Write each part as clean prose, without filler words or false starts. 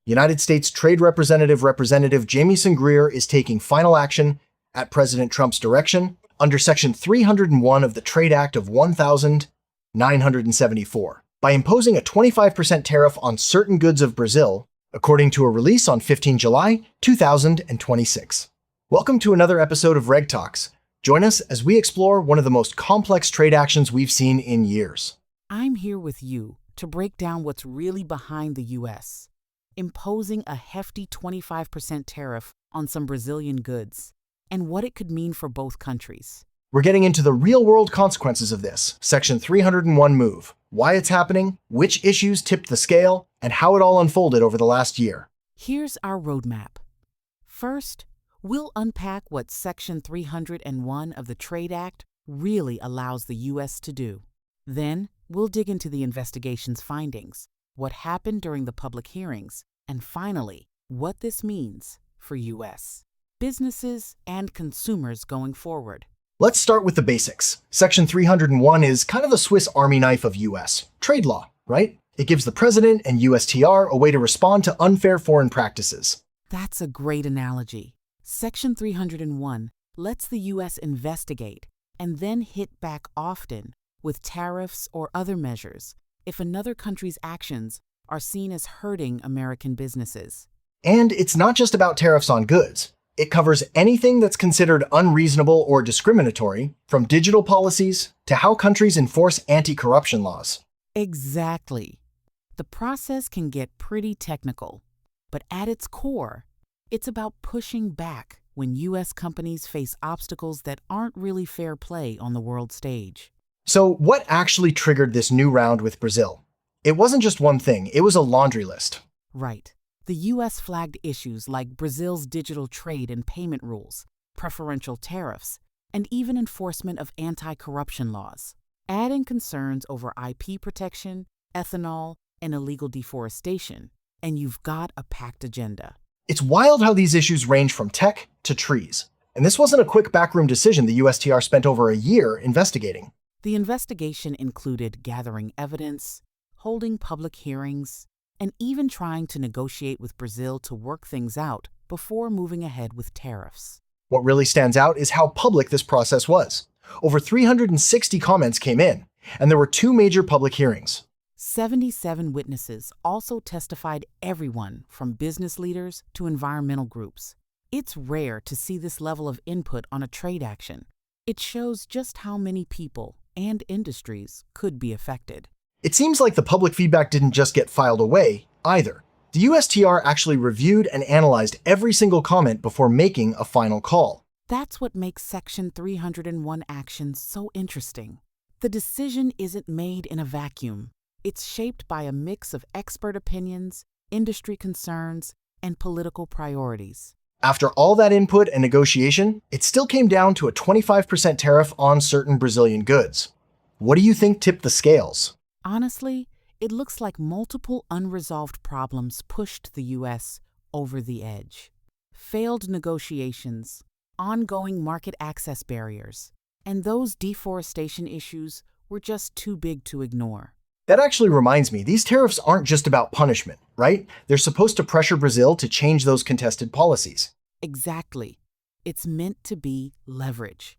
United States Trade Representative Jamieson Greer is taking final action at President Trump's direction under Section 301 of the Trade Act of 1974 by imposing a 25% tariff on certain goods of Brazil, according to a release on 15 July 2026. Welcome to another episode of Regtalks. Join us as we explore one of the most complex trade actions we've seen in years. I'm here with you to break down what's really behind the U.S. imposing a hefty 25% tariff on some Brazilian goods, and what it could mean for both countries. We're getting into the real-world consequences of this Section 301 move, why it's happening, which issues tipped the scale, and how it all unfolded over the last year. Here's our roadmap. First, we'll unpack what Section 301 of the Trade Act really allows the U.S. to do. Then, we'll dig into the investigation's findings, what happened during the public hearings, and finally, what this means for U.S. businesses and consumers going forward. Let's start with the basics. Section 301 is kind of the Swiss Army knife of U.S. trade law, right? It gives the president and USTR a way to respond to unfair foreign practices. That's a great analogy. Section 301 lets the U.S. investigate and then hit back often with tariffs or other measures if another country's actions are seen as hurting American businesses. And it's not just about tariffs on goods. It covers anything that's considered unreasonable or discriminatory, from digital policies to how countries enforce anti-corruption laws. Exactly. The process can get pretty technical, but at its core, it's about pushing back when U.S. companies face obstacles that aren't really fair play on the world stage. So what actually triggered this new round with Brazil? It wasn't just one thing, it was a laundry list. Right. The U.S. flagged issues like Brazil's digital trade and payment rules, preferential tariffs, and even enforcement of anti-corruption laws. Add in concerns over IP protection, ethanol, and illegal deforestation, and you've got a packed agenda. It's wild how these issues range from tech to trees. And this wasn't a quick backroom decision the USTR spent over a year investigating. The investigation included gathering evidence, holding public hearings, and even trying to negotiate with Brazil to work things out before moving ahead with tariffs. What really stands out is how public this process was. Over 360 comments came in, and there were 2 major public hearings. 77 witnesses also testified, everyone from business leaders to environmental groups. It's rare to see this level of input on a trade action. It shows just how many people and industries could be affected. It seems like the public feedback didn't just get filed away, either. The USTR actually reviewed and analyzed every single comment before making a final call. That's what makes Section 301 actions so interesting. The decision isn't made in a vacuum. It's shaped by a mix of expert opinions, industry concerns, and political priorities. After all that input and negotiation, it still came down to a 25% tariff on certain Brazilian goods. What do you think tipped the scales? Honestly, it looks like multiple unresolved problems pushed the U.S. over the edge. Failed negotiations, ongoing market access barriers, and those deforestation issues were just too big to ignore. That actually reminds me, these tariffs aren't just about punishment, right? They're supposed to pressure Brazil to change those contested policies. Exactly. It's meant to be leverage.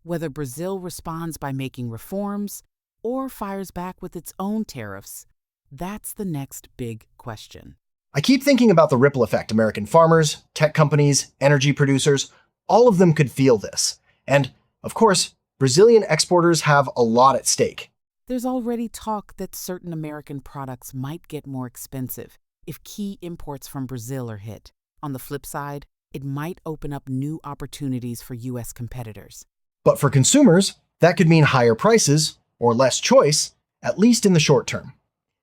Whether Brazil responds by making reforms or fires back with its own tariffs, that's the next big question. I keep thinking about the ripple effect. American farmers, tech companies, energy producers, all of them could feel this. And, of course, Brazilian exporters have a lot at stake. There's already talk that certain American products might get more expensive if key imports from Brazil are hit. On the flip side, it might open up new opportunities for U.S. competitors. But for consumers, that could mean higher prices or less choice, at least in the short term.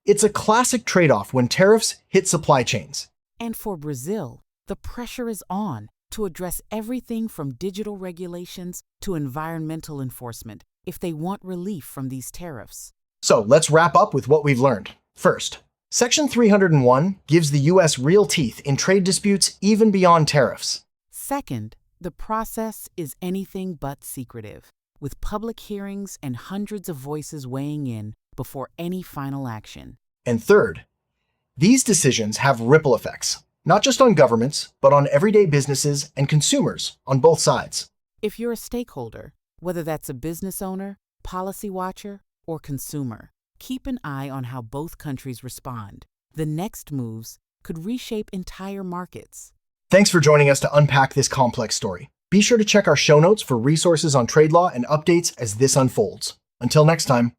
It's a classic trade-off when tariffs hit supply chains. And for Brazil, the pressure is on to address everything from digital regulations to environmental enforcement if they want relief from these tariffs. So let's wrap up with what we've learned. First, Section 301 gives the U.S. real teeth in trade disputes even beyond tariffs. Second, the process is anything but secretive, with public hearings and hundreds of voices weighing in before any final action. And third, These decisions have ripple effects, not just on governments, but on everyday businesses and consumers on both sides. If you're a stakeholder, whether that's a business owner, policy watcher, or consumer, keep an eye on how both countries respond. The next moves could reshape entire markets. Thanks for joining us to unpack this complex story. Be sure to check our show notes for resources on trade law and updates as this unfolds. Until next time.